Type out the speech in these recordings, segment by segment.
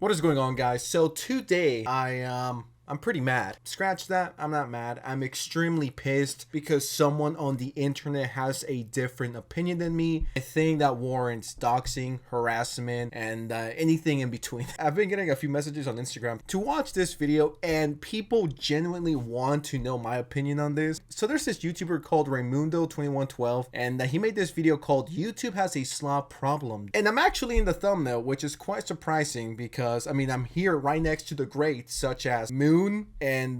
What is going on, guys? So today I'm pretty mad. Scratch that, I'm not mad. I'm extremely pissed because someone on the internet has a different opinion than me. I think that warrants doxing, harassment, and anything in between. I've been getting a few messages on Instagram to watch this video, and people genuinely want to know my opinion on this. So there's this YouTuber called Raymundo 2112, and he made this video called YouTube Has a Slop Problem. And I'm actually in the thumbnail, which is quite surprising because, I mean, I'm here right next to the greats such as Moon and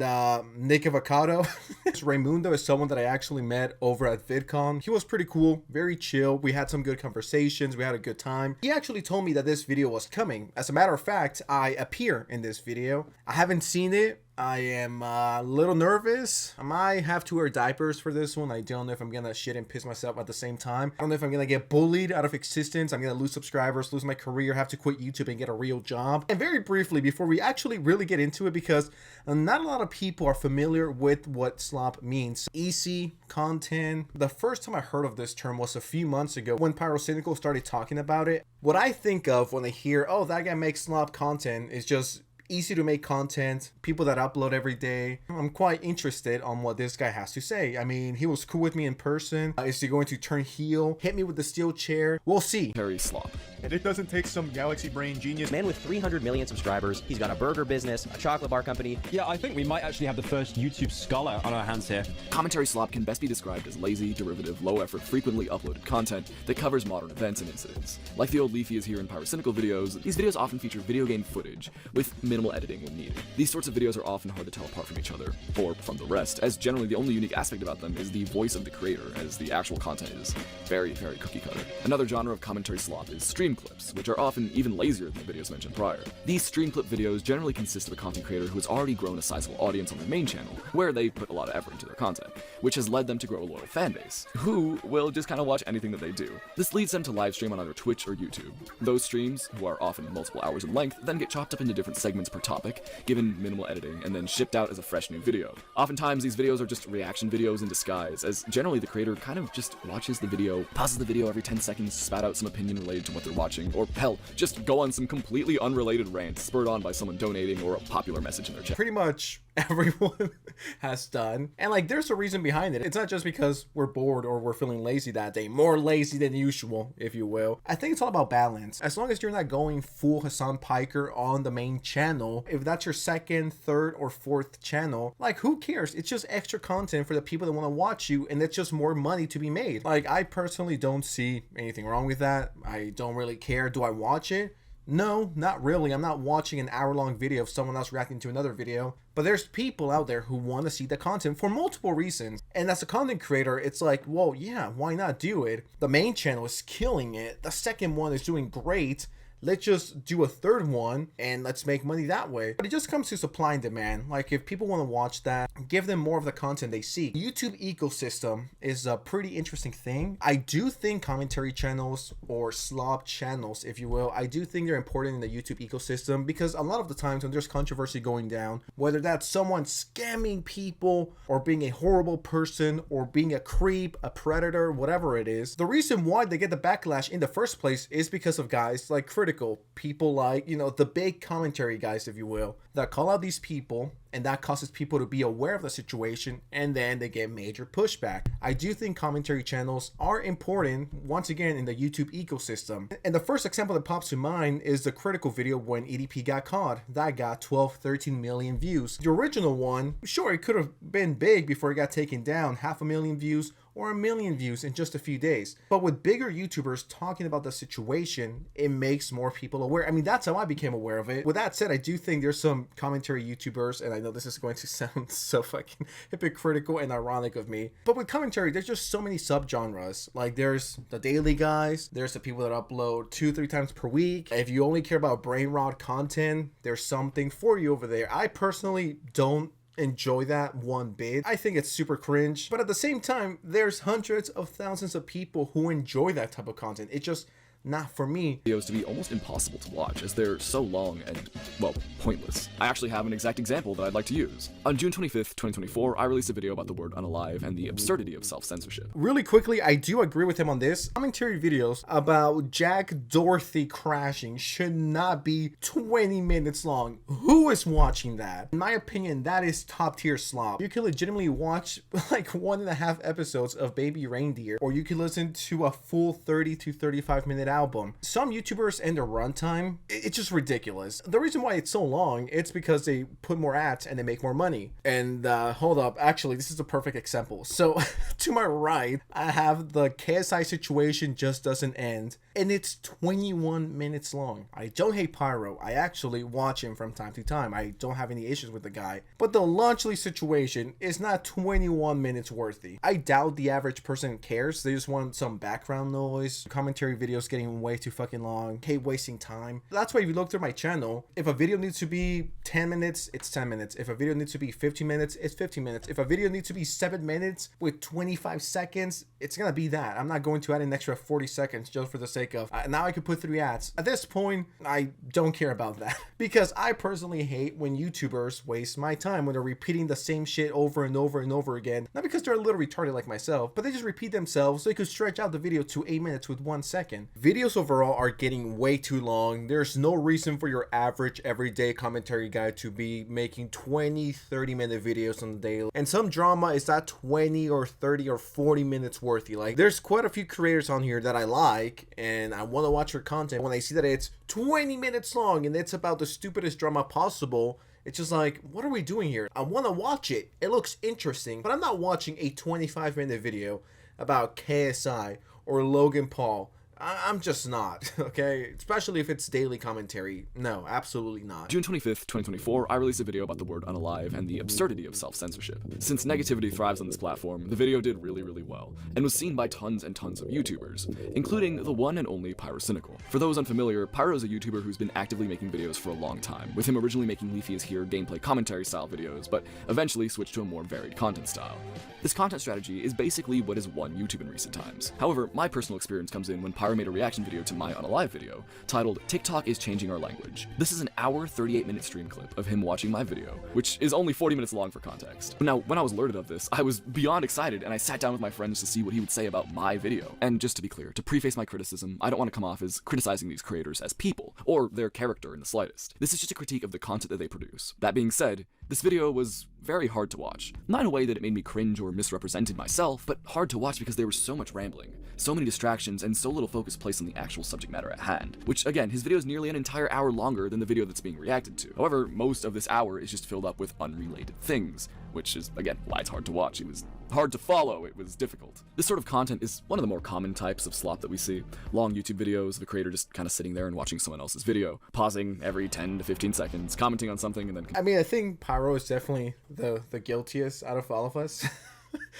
Nick Avocado. Raymundo is someone that I actually met over at VidCon. He was pretty cool, very chill. We had some good conversations. We had a good time. He actually told me that this video was coming. As a matter of fact, I appear in this video. I haven't seen it. I am a little nervous. I might have to wear diapers for this one. I don't know if I'm gonna shit and piss myself at the same time. I don't know if I'm gonna get bullied out of existence. I'm gonna lose subscribers, lose my career, have to quit YouTube and get a real job. And very briefly, before we actually really get into it, because not a lot of people are familiar with what slop means. Easy content. The first time I heard of this term was a few months ago when Pyrocynical started talking about it. What I think of when I hear, oh, that guy makes slop content, is just easy to make content, people that upload every day. I'm quite interested on what this guy has to say. I mean, he was cool with me in person. Is he going to turn heel, hit me with the steel chair? We'll see. Very slop. And it doesn't take some galaxy brain genius. Man with 300 million subscribers. He's got a burger business, a chocolate bar company. Yeah, I think we might actually have the first YouTube scholar on our hands here. Commentary slop can best be described as lazy, derivative, low-effort, frequently uploaded content that covers modern events and incidents. Like the old Leafy is here in Pyrocynical videos, these videos often feature video game footage with minimal editing when needed. These sorts of videos are often hard to tell apart from each other, or from the rest, as generally the only unique aspect about them is the voice of the creator, as the actual content is very, very cookie-cutter. Another genre of commentary slop is stream clips, which are often even lazier than the videos mentioned prior. These stream clip videos generally consist of a content creator who has already grown a sizable audience on their main channel, where they put a lot of effort into their content, which has led them to grow a loyal fan base, who will just kind of watch anything that they do. This leads them to live stream on either Twitch or YouTube. Those streams, who are often multiple hours in length, then get chopped up into different segments per topic, given minimal editing, and then shipped out as a fresh new video. Oftentimes, these videos are just reaction videos in disguise, as generally the creator kind of just watches the video, pauses the video every 10 seconds, spat out some opinion related to what they're watching, or hell, just go on some completely unrelated rant spurred on by someone donating or a popular message in their chat. Pretty much everyone has done, and like there's a reason behind it. It's not just because we're bored or we're feeling lazy that day, more lazy than usual, if you will. I think it's all about balance. As long as you're not going full Hassan Piker on the main channel, if that's your second, third, or fourth channel, like who cares? It's just extra content for the people that want to watch you, and it's just more money to be made. Like, I personally don't see anything wrong with that. I don't really care. Do I watch it? No, not really. I'm not watching an hour-long video of someone else reacting to another video. But there's people out there who want to see the content for multiple reasons. And as a content creator, it's like, well, yeah, why not do it? The main channel is killing it. The second one is doing great. Let's just do a third one and let's make money that way. But it just comes to supply and demand. Like, if people want to watch that, give them more of the content they seek. The YouTube ecosystem is a pretty interesting thing. I do think commentary channels, or slop channels, if you will, I do think they're important in the YouTube ecosystem, because a lot of the times when there's controversy going down, whether that's someone scamming people or being a horrible person or being a creep, a predator, whatever it is, the reason why they get the backlash in the first place is because of guys like Critical, people like, you know, the big commentary guys, if you will, that call out these people, and that causes people to be aware of the situation, and then they get major pushback. I do think commentary channels are important, once again, in the YouTube ecosystem. And the first example that pops to mind is the Critical video when EDP got caught. That got 12, 13 million views. The original one, sure, it could have been big before it got taken down, 500,000 views, or 1 million views in just a few days. But with bigger YouTubers talking about the situation, it makes more people aware. I mean, that's how I became aware of it. With that said, I do think there's some commentary YouTubers, and I know this is going to sound so fucking hypocritical and ironic of me, but with commentary, there's just so many subgenres. Like, there's the daily guys, there's the people that upload 2-3 times per week. If you only care about brain rot content, there's something for you over there. I personally don't enjoy that one bit. I think it's super cringe, but at the same time, there's hundreds of thousands of people who enjoy that type of content. It just not for me. Videos to be almost impossible to watch as they're so long and, well, pointless. I actually have an exact example that I'd like to use. On June 25th, 2024, I released a video about the word unalive and the absurdity of self-censorship. Really quickly, I do agree with him on this. Commentary videos about Jack Dorothy crashing should not be 20 minutes long. Who is watching that? In my opinion, that is top tier slop. You could legitimately watch like 1.5 episodes of Baby Reindeer, or you could listen to a full 30 to 35 minute album. Some YouTubers and their runtime, it's just ridiculous. The reason why it's so long, it's because they put more ads and they make more money. And hold up, actually, this is a perfect example. So to my right, I have the KSI situation just doesn't end, and it's 21 minutes long. I don't hate Pyro. I actually watch him from time to time. I don't have any issues with the guy. But the Launchley situation is not 21 minutes worthy. I doubt the average person cares. They just want some background noise. Commentary videos getting way too fucking long. Hate wasting time. That's why if you look through my channel, if a video needs to be 10 minutes, it's 10 minutes. If a video needs to be 15 minutes, it's 15 minutes. If a video needs to be 7 minutes with 25 seconds, it's gonna be that. I'm not going to add an extra 40 seconds just for the sake of now I could put 3 ads. At this point, I don't care about that because I personally hate when YouTubers waste my time when they're repeating the same shit over and over and over again. Not because they're a little retarded like myself, but they just repeat themselves so they could stretch out the video to 8 minutes with 1 second. Videos overall are getting way too long. There's no reason for your average everyday commentary guy to be making 20-30 minute videos on the daily. And some drama is not 20 or 30 or 40 minutes worthy. Like, there's quite a few creators on here that I like and I want to watch their content. When I see that it's 20 minutes long and it's about the stupidest drama possible, it's just like, what are we doing here? I want to watch it. It looks interesting, but I'm not watching a 25-minute video about KSI or Logan Paul. I'm just not, okay? Especially if it's daily commentary. No, absolutely not. June 25th, 2024, I released a video about the word unalive and the absurdity of self-censorship. Since negativity thrives on this platform, the video did really well, and was seen by tons and tons of YouTubers, including the one and only Pyrocynical. For those unfamiliar, Pyro is a YouTuber who's been actively making videos for a long time, with him originally making Leafy is Here gameplay commentary style videos, but eventually switched to a more varied content style. This content strategy is basically what has won YouTube in recent times. However, my personal experience comes in when Pyro made a reaction video to my Unalive video, titled TikTok is Changing Our Language. This is an hour 38-minute stream clip of him watching my video, which is only 40 minutes long for context. Now, when I was alerted of this, I was beyond excited and I sat down with my friends to see what he would say about my video. And just to be clear, to preface my criticism, I don't want to come off as criticizing these creators as people, or their character in the slightest. This is just a critique of the content that they produce. That being said, this video was very hard to watch. Not in a way that it made me cringe or misrepresented myself, but hard to watch because there was so much rambling, so many distractions, and so little focus placed on the actual subject matter at hand. Which, again, his video is nearly an entire hour longer than the video that's being reacted to. However, most of this hour is just filled up with unrelated things, which is, again, why it's hard to watch. It was hard to follow, it was difficult. This sort of content is one of the more common types of slop that we see. Long YouTube videos of a creator just kind of sitting there and watching someone else's video, pausing every 10 to 15 seconds, commenting on something, and then... I mean, I think Pyro is definitely the guiltiest out of all of us.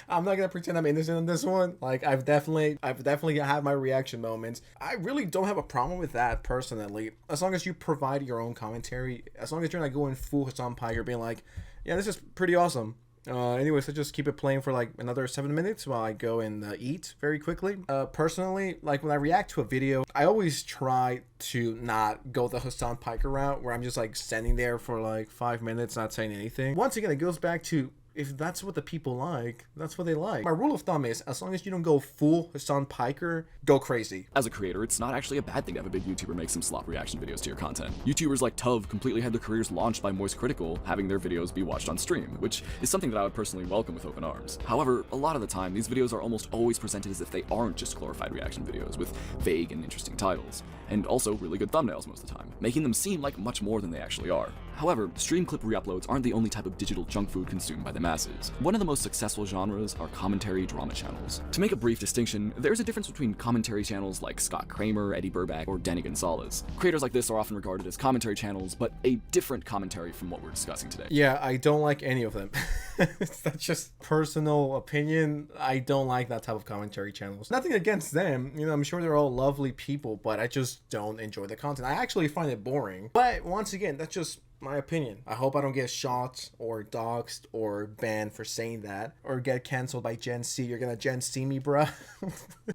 I'm not gonna pretend I'm innocent on this one. Like, I've definitely had my reaction moments. I really don't have a problem with that personally, as long as you provide your own commentary. As long as you're not going full Hassan Pai, you're being like, yeah, this is pretty awesome. Anyways, I just keep it playing for like another 7 minutes while I go and eat very quickly. Personally, like when I react to a video, I always try to not go the Hassan Piker route where I'm just like standing there for like 5 minutes not saying anything. Once again, it goes back to, if that's what the people like, that's what they like. My rule of thumb is, as long as you don't go full Hassan Piker, go crazy. As a creator, it's not actually a bad thing to have a big YouTuber make some slop reaction videos to your content. YouTubers like Tuv completely had their careers launched by Moist Critical having their videos be watched on stream, which is something that I would personally welcome with open arms. However, a lot of the time, these videos are almost always presented as if they aren't just glorified reaction videos with vague and interesting titles, and also really good thumbnails most of the time, making them seem like much more than they actually are. However, stream clip re-uploads aren't the only type of digital junk food consumed by the masses. One of the most successful genres are commentary drama channels. To make a brief distinction, there's a difference between commentary channels like Scott Kramer, Eddie Burback, or Danny Gonzalez. Creators like this are often regarded as commentary channels, but a different commentary from what we're discussing today. Yeah, I don't like any of them. That's just personal opinion. I don't like that type of commentary channels. Nothing against them, you know, I'm sure they're all lovely people, but I just don't enjoy the content. I actually find it boring. But once again, that's just My opinion. I hope I don't get shot or doxxed or banned for saying that, or get canceled by Gen C. You're gonna Gen C me, bruh.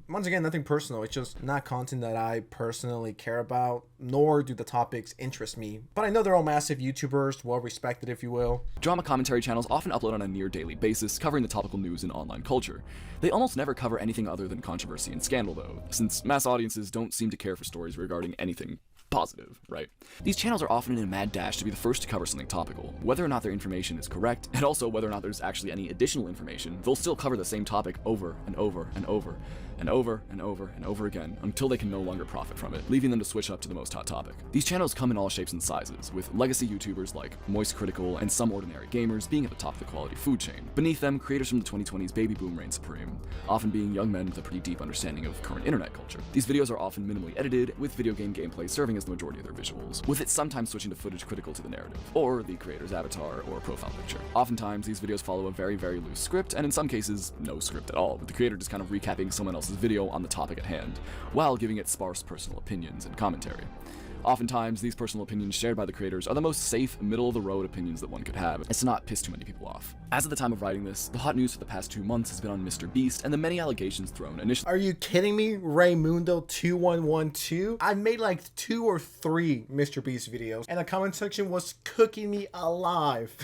Once again, nothing personal. It's just not content that I personally care about, nor do the topics interest me. But I know they're all massive YouTubers, well respected if you will. Drama commentary channels often upload on a near daily basis, covering the topical news in online culture. They almost never cover anything other than controversy and scandal though, since mass audiences don't seem to care for stories regarding anything positive, right? These channels are often in a mad dash to be the first to cover something topical. Whether or not their information is correct, and also whether or not there's actually any additional information, they'll still cover the same topic over and over and over and over and over and over again until they can no longer profit from it, leaving them to switch up to the most hot topic. These channels come in all shapes and sizes, with legacy YouTubers like Moist Critical and some ordinary gamers being at the top of the quality food chain. Beneath them, creators from the 2020s baby boom reign supreme, often being young men with a pretty deep understanding of current internet culture. These videos are often minimally edited, with video game gameplay serving as the majority of their visuals, with it sometimes switching to footage critical to the narrative, or the creator's avatar or profile picture. Oftentimes, these videos follow a very, very loose script, and in some cases, no script at all, with the creator just kind of recapping someone else's video on the topic at hand, while giving it sparse personal opinions and commentary. Oftentimes, these personal opinions shared by the creators are the most safe, middle-of-the-road opinions that one could have. It's to not piss too many people off. As of the time of writing this, the hot news for the past 2 months has been on Mr. Beast and the many allegations thrown initially. Are you kidding me? Raymundo 2112? I made like 2 or 3 Mr. Beast videos, and the comment section was cooking me alive.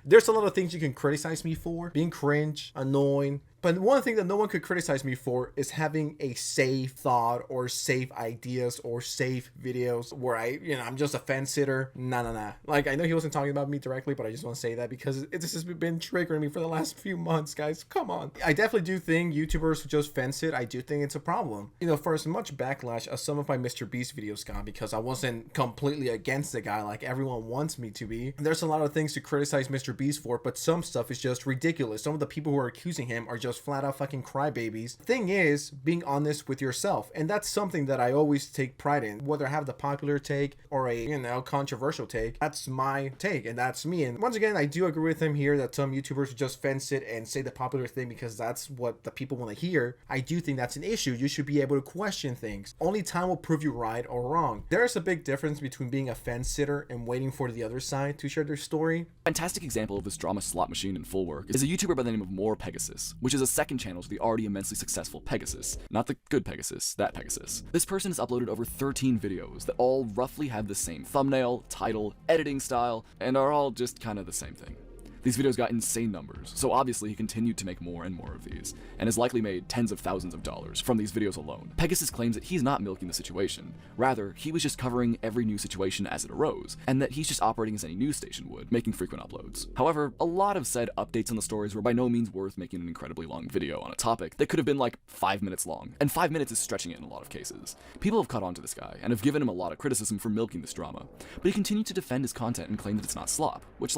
There's a lot of things you can criticize me for. Being cringe, annoying. But one thing that no one could criticize me for is having a safe thought or safe ideas or safe videos where I'm just a fence sitter. Nah. Like, I know he wasn't talking about me directly, but I just want to say that because it's just been triggering me for the last few months, guys. Come on. I definitely do think YouTubers who just fence sit, I do think it's a problem. For as much backlash as some of my Mr. Beast videos got because I wasn't completely against the guy like everyone wants me to be, there's a lot of things to criticize Mr. Beast for, but some stuff is just ridiculous. Some of the people who are accusing him are just flat out fucking crybabies. Thing is, being honest with yourself, and that's something that I always take pride in. Whether I have the popular take or a controversial take, that's my take and that's me. And once again, I do agree with him here that some YouTubers just fence it and say the popular thing because that's what the people want to hear. I do think that's an issue. You should be able to question things. Only time will prove you right or wrong. There's a big difference between being a fence sitter and waiting for the other side to share their story. Fantastic example of this drama slot machine in full work is a YouTuber by the name of More Pegasus, which is a second channel to the already immensely successful Pegasus. Not the good Pegasus, that Pegasus. This person has uploaded over 13 videos that all roughly have the same thumbnail, title, editing style, and are all just kind of the same thing. These videos got insane numbers, so obviously he continued to make more and more of these, and has likely made tens of thousands of dollars from these videos alone. Pegasus claims that he's not milking the situation. Rather, he was just covering every new situation as it arose, and that he's just operating as any news station would, making frequent uploads. However, a lot of said updates on the stories were by no means worth making an incredibly long video on a topic that could have been like 5 minutes long, and 5 minutes is stretching it in a lot of cases. People have caught on to this guy, and have given him a lot of criticism for milking this drama, but he continued to defend his content and claim that it's not slop, which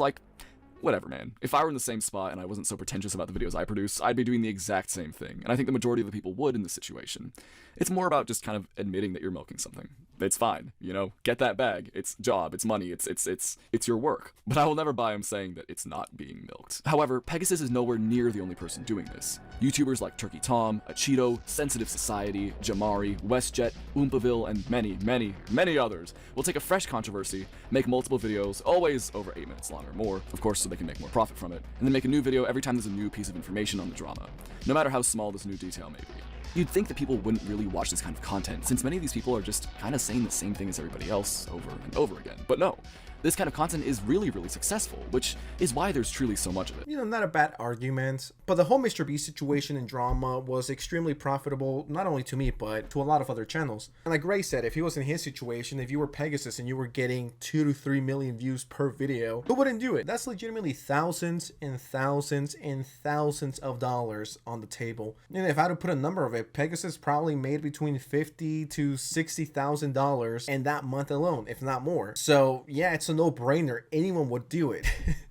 whatever, man. If I were in the same spot and I wasn't so pretentious about the videos I produce, I'd be doing the exact same thing, and I think the majority of the people would in this situation. It's more about just kind of admitting that you're milking something. It's fine, get that bag. It's job, it's money, it's your work. But I will never buy him saying that it's not being milked. However, Pegasus is nowhere near the only person doing this. YouTubers like Turkey Tom, Achito, Sensitive Society, Jamari, WestJet, Oompaville, and many, many, many others will take a fresh controversy, make multiple videos, always over 8 minutes long or more, of course so they can make more profit from it, and then make a new video every time there's a new piece of information on the drama, no matter how small this new detail may be. You'd think that people wouldn't really watch this kind of content, since many of these people are just kind of saying the same thing as everybody else over and over again. But no, this kind of content is really, really successful, which is why there's truly so much of it. Not a bad argument, but the whole Mr. Beast situation and drama was extremely profitable, not only to me, but to a lot of other channels. And like Ray said, if he was in his situation, if you were Pegasus and you were getting 2 to 3 million views per video, who wouldn't do it? That's legitimately thousands and thousands and thousands of dollars on the table. And if I had to put a number of it, Pegasus probably made between $50,000 to $60,000 in that month alone, if not more. So yeah, it's a no-brainer. Anyone would do it.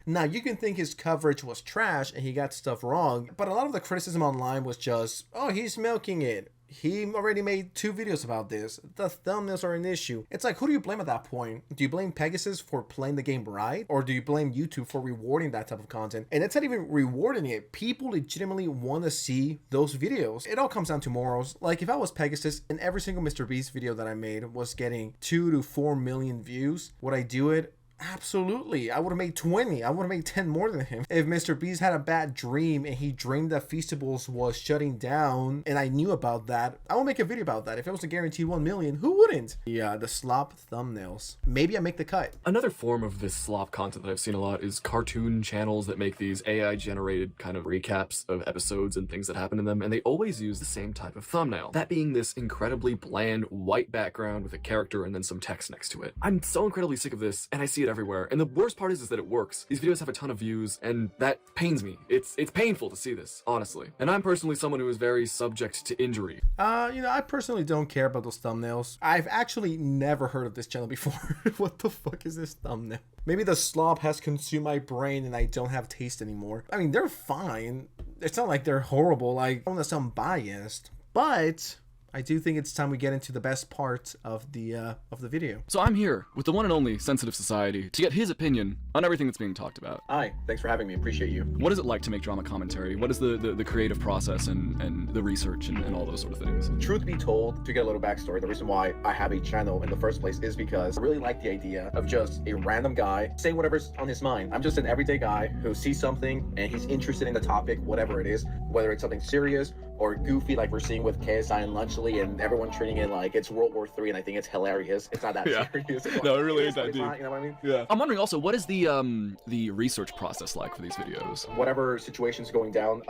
Now, you can think his coverage was trash and he got stuff wrong, but a lot of the criticism online was just, oh, he's milking it. He already made 2 videos about this. The thumbnails are an issue. It's like, who do you blame at that point? Do you blame Pegasus for playing the game right? Or do you blame YouTube for rewarding that type of content? And it's not even rewarding it. People legitimately want to see those videos. It all comes down to morals. Like, if I was Pegasus and every single Mr. Beast video that I made was getting 2 to 4 million views, would I do it? Absolutely. I would have made 20. I would have made 10 more than him. If Mr. Beast had a bad dream and he dreamed that Feastables was shutting down and I knew about that, I would make a video about that. If it was a guaranteed 1 million, who wouldn't? Yeah, the slop thumbnails. Maybe I make the cut. Another form of this slop content that I've seen a lot is cartoon channels that make these AI generated kind of recaps of episodes and things that happen in them, and they always use the same type of thumbnail. That being this incredibly bland white background with a character and then some text next to it. I'm so incredibly sick of this, and I see it everywhere. And the worst part is that it works. These videos have a ton of views, and that pains me. It's painful to see this, honestly. And I'm personally someone who is very subject to injury. I personally don't care about those thumbnails. I've actually never heard of this channel before. What the fuck is this thumbnail? Maybe the slop has consumed my brain and I don't have taste anymore. I mean, they're fine. It's not like they're horrible. Like, I don't want to sound biased, but I do think it's time we get into the best part of the video. So I'm here with the one and only Sensitive Society to get his opinion on everything that's being talked about. Hi, thanks for having me. Appreciate you. What is it like to make drama commentary? What is the creative process and the research and all those sort of things? Truth be told, to get a little backstory, the reason why I have a channel in the first place is because I really like the idea of just a random guy saying whatever's on his mind. I'm just an everyday guy who sees something and he's interested in the topic, whatever it is, whether it's something serious or goofy like we're seeing with KSI and Lunchley and everyone treating it like it's World War III, and I think it's hilarious. It's not that serious. No, it really is that deep. You know what I mean? Yeah. I'm wondering also, what is the research process like for these videos? Whatever situation's going down,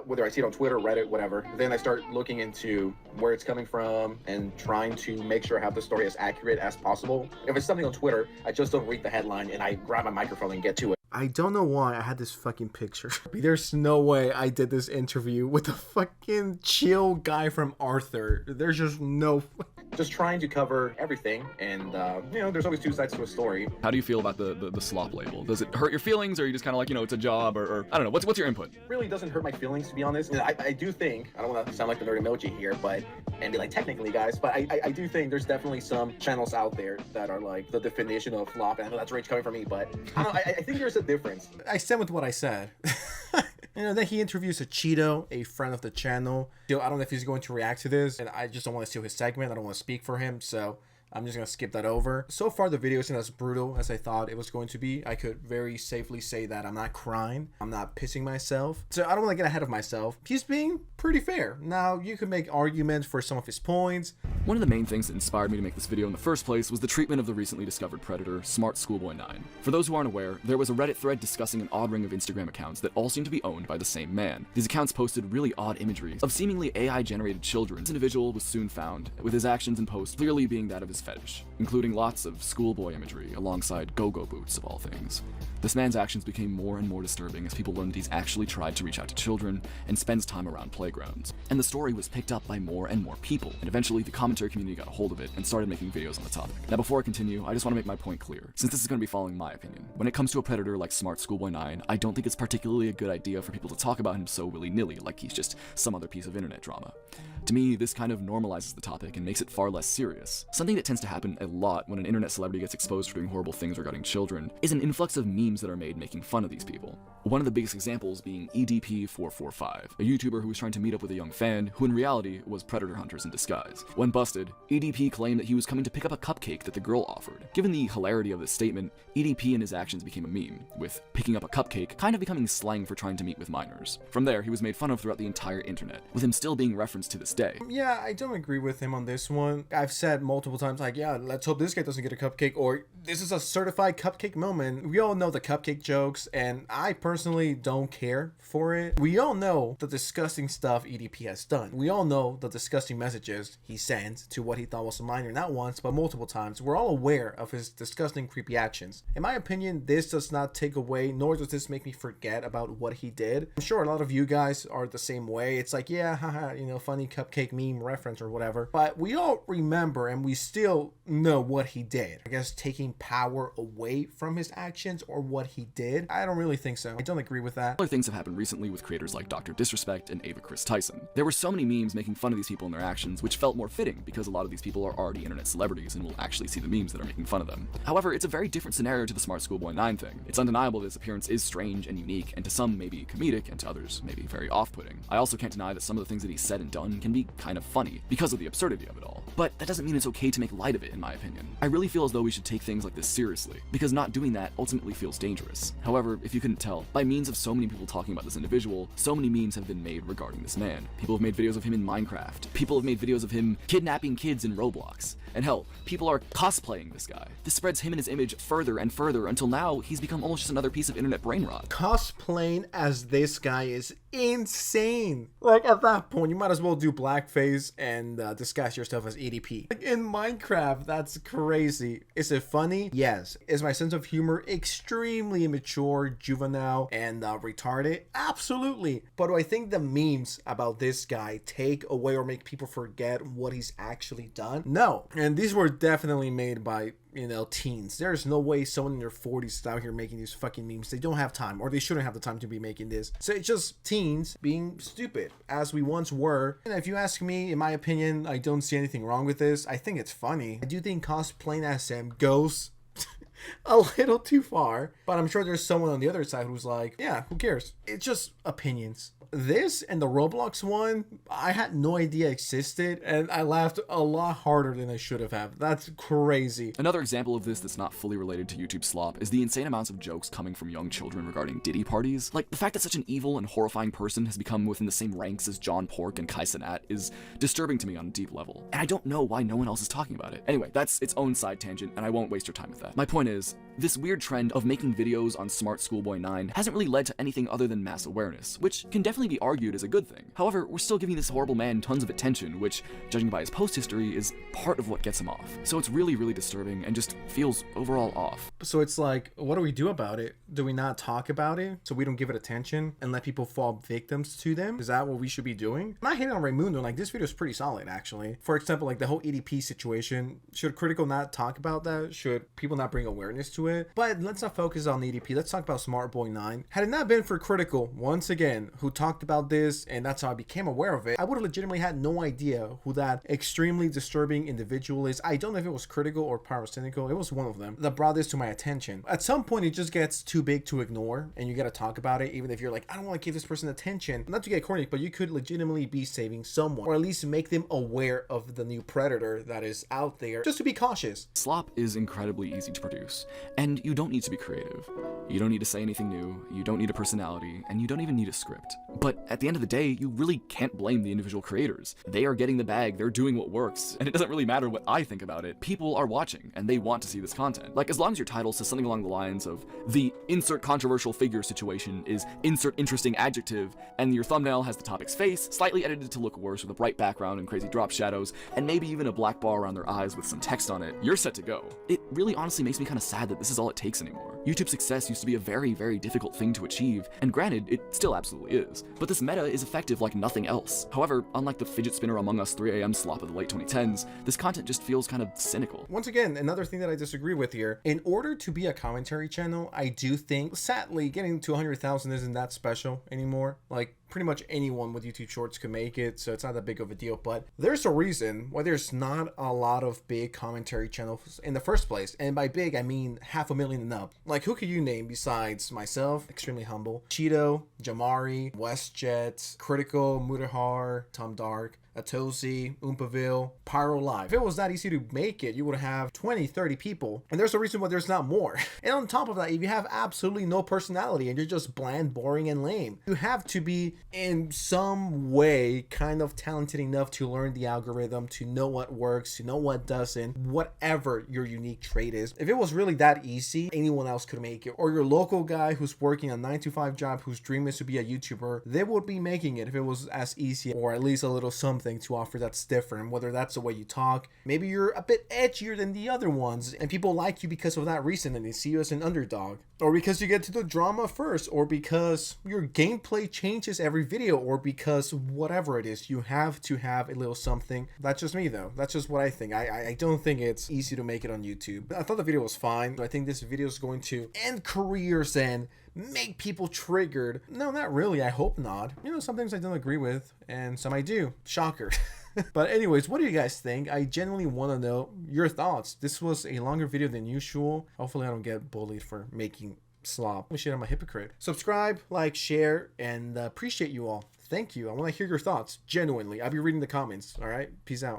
whether I see it on Twitter, Reddit, whatever, then I start looking into where it's coming from and trying to make sure I have the story as accurate as possible. If it's something on Twitter, I just don't read the headline and I grab my microphone and get to it. I don't know why I had this fucking picture. There's no way I did this interview with a fucking chill guy from Arthur. There's just no... Just trying to cover everything, and there's always two sides to a story. How do you feel about the slop label? Does it hurt your feelings, or are you just kind of like, it's a job, or I don't know, what's your input? Really doesn't hurt my feelings, to be honest. I do think, I don't want to sound like the nerd emoji here, and be like, technically guys, but I do think there's definitely some channels out there that are like the definition of flop, and I know that's rage coming from me, but I think there's a difference. I stand with what I said. Then he interviews a Cheeto, a friend of the channel. I don't know if he's going to react to this, and I just don't want to steal his segment. I don't want to speak for him, so I'm just going to skip that over. So far, the video isn't as brutal as I thought it was going to be. I could very safely say that I'm not crying. I'm not pissing myself. So I don't want to get ahead of myself. He's being pretty fair. Now, you could make arguments for some of his points. One of the main things that inspired me to make this video in the first place was the treatment of the recently discovered predator, Smart Schoolboy 9. For those who aren't aware, there was a Reddit thread discussing an odd ring of Instagram accounts that all seem to be owned by the same man. These accounts posted really odd imagery of seemingly AI-generated children. This individual was soon found, with his actions and posts clearly being that of his fetish, including lots of schoolboy imagery alongside go-go boots of all things. This man's actions became more and more disturbing as people learned he's actually tried to reach out to children and spends time around playgrounds. And the story was picked up by more and more people, and eventually the commentary community got a hold of it and started making videos on the topic. Now before I continue, I just want to make my point clear, since this is going to be following my opinion. When it comes to a predator like Smart Schoolboy 9, I don't think it's particularly a good idea for people to talk about him so willy-nilly, like he's just some other piece of internet drama. To me, this kind of normalizes the topic and makes it far less serious. Something that tends to happen a lot when an internet celebrity gets exposed for doing horrible things regarding children is an influx of memes that are made making fun of these people. One of the biggest examples being EDP445, a YouTuber who was trying to meet up with a young fan who in reality was predator hunters in disguise. When busted, EDP claimed that he was coming to pick up a cupcake that the girl offered. Given the hilarity of this statement, EDP and his actions became a meme, with picking up a cupcake kind of becoming slang for trying to meet with minors. From there, he was made fun of throughout the entire internet, with him still being referenced to this day. Yeah, I don't agree with him on this one. I've said multiple times, like, yeah, let's hope this guy doesn't get a cupcake, or this is a certified cupcake moment. We all know the cupcake jokes, and I personally don't care for it. We all know the disgusting stuff EDP has done. We all know the disgusting messages he sent to what he thought was a minor, not once, but multiple times. We're all aware of his disgusting, creepy actions. In my opinion, this does not take away, nor does this make me forget about what he did. I'm sure a lot of you guys are the same way. It's like, yeah, haha, funny cupcake meme reference or whatever. But we all remember and we still know what he did. I guess taking power away from his actions or what he did. I don't really think so. I don't agree with that. Other things have happened recently with creators like Dr. Disrespect and Ava Chris Tyson. There were so many memes making fun of these people and their actions, which felt more fitting because a lot of these people are already internet celebrities and will actually see the memes that are making fun of them. However, it's a very different scenario to the Smart Schoolboy 9 thing. It's undeniable that his appearance is strange and unique, and to some maybe comedic, and to others maybe very off-putting. I also can't deny that some of the things that he's said and done can be kind of funny because of the absurdity of it all. But that doesn't mean it's okay to make light of it, in my opinion. I really feel as though we should take things like this seriously, because not doing that ultimately feels dangerous. However, if you couldn't tell, by means of so many people talking about this individual, so many memes have been made regarding this man. People have made videos of him in Minecraft. People have made videos of him kidnapping kids in Roblox. And hell, people are cosplaying this guy. This spreads him and his image further and further until now he's become almost just another piece of internet brain rot. Cosplaying as this guy is insane. Like, at that point, you might as well do blackface and disguise yourself as EDP. Like, in Minecraft, that's crazy. Is it funny? Yes. Is my sense of humor extremely immature, juvenile, and retarded? Absolutely. But do I think the memes about this guy take away or make people forget what he's actually done? No. And these were definitely made by, teens. There's no way someone in their 40s is out here making these fucking memes. They don't have time, or they shouldn't have the time to be making this. So it's just teens being stupid, as we once were. And if you ask me, in my opinion, I don't see anything wrong with this. I think it's funny. I do think cosplaying as him goes a little too far, but I'm sure there's someone on the other side who's like, yeah, who cares? It's just opinions. This and the Roblox one, I had no idea existed, and I laughed a lot harder than I should have. That's crazy. Another example of this that's not fully related to YouTube slop is the insane amounts of jokes coming from young children regarding Diddy parties. Like, the fact that such an evil and horrifying person has become within the same ranks as John Pork and Kai Cenat is disturbing to me on a deep level, and I don't know why no one else is talking about it. Anyway, that's its own side tangent, and I won't waste your time with that. My point is, this weird trend of making videos on Smart Schoolboy 9 hasn't really led to anything other than mass awareness, which can definitely be argued as a good thing. However, we're still giving this horrible man tons of attention, which, judging by his post history, is part of what gets him off. So it's really, really disturbing and just feels overall off. So it's like, what do we do about it? Do we not talk about it so we don't give it attention and let people fall victims to them? Is that what we should be doing? I'm not hating on Raymundo. Like, this video is pretty solid, actually. For example, like the whole EDP situation. Should Critical not talk about that? Should people not bring awareness to it? But let's not focus on EDP. Let's talk about Smart Boy 9. Had it not been for Critical, once again, who talked about this, and that's how I became aware of it, I would have legitimately had no idea who that extremely disturbing individual is. I don't know if it was Critical or Pyrocynical. It was one of them that brought this to my attention. At some point, it just gets too big to ignore, and you gotta talk about it, even if you're like, I don't want to give this person attention. Not to get corny, but you could legitimately be saving someone, or at least make them aware of the new predator that is out there, just to be cautious. Slop is incredibly easy to produce, and you don't need to be creative. You don't need to say anything new, you don't need a personality, and you don't even need a script. But at the end of the day, you really can't blame the individual creators. They are getting the bag, they're doing what works, and it doesn't really matter what I think about it. People are watching, and they want to see this content. Like, as long as your title says something along the lines of the insert controversial figure situation is insert interesting adjective, and your thumbnail has the topic's face, slightly edited to look worse with a bright background and crazy drop shadows, and maybe even a black bar around their eyes with some text on it, you're set to go. It really honestly makes me kind of sad that this is all it takes anymore. YouTube success used to be a very, very difficult thing to achieve, and granted, it still absolutely is. But this meta is effective like nothing else. However, unlike the fidget spinner Among Us 3 AM slop of the late 2010s, this content just feels kind of cynical. Once again, another thing that I disagree with here. In order to be a commentary channel, I do think, sadly, getting to 100,000 isn't that special anymore. Like, pretty much anyone with YouTube Shorts can make it, so it's not that big of a deal. But there's a reason why there's not a lot of big commentary channels in the first place. And by big, I mean 500,000 and up. Like, who could you name besides myself, extremely humble, Cheeto, Jamari, WestJet, Critical, Mudahar, Tom Dark, Atosi, Oompaville, Pyro Live. If it was that easy to make it, you would have 20, 30 people. And there's a reason why there's not more. And on top of that, if you have absolutely no personality and you're just bland, boring, and lame, you have to be in some way kind of talented enough to learn the algorithm, to know what works, to know what doesn't, whatever your unique trait is. If it was really that easy, anyone else could make it. Or your local guy who's working a 9-to-5 job, whose dream is to be a YouTuber, they would be making it if it was as easy, or at least a little something to offer that's different, whether that's the way you talk, maybe you're a bit edgier than the other ones and people like you because of that reason and they see you as an underdog, or because you get to the drama first, or because your gameplay changes every video, or because whatever it is, you have to have a little something. That's just me though. That's just what I think. I don't think it's easy to make it on YouTube. I thought the video was fine. I think this video is going to end careers and make people triggered. No, not really. I hope not. Some things I don't agree with and some I do. Shocker. But anyways, what do you guys think? I genuinely want to know your thoughts. This was a longer video than usual. Hopefully I don't get bullied for making slop. Oh shit, I'm a hypocrite. Subscribe, like, share, and appreciate you all. Thank you. I want to hear your thoughts. Genuinely. I'll be reading the comments. All right. Peace out.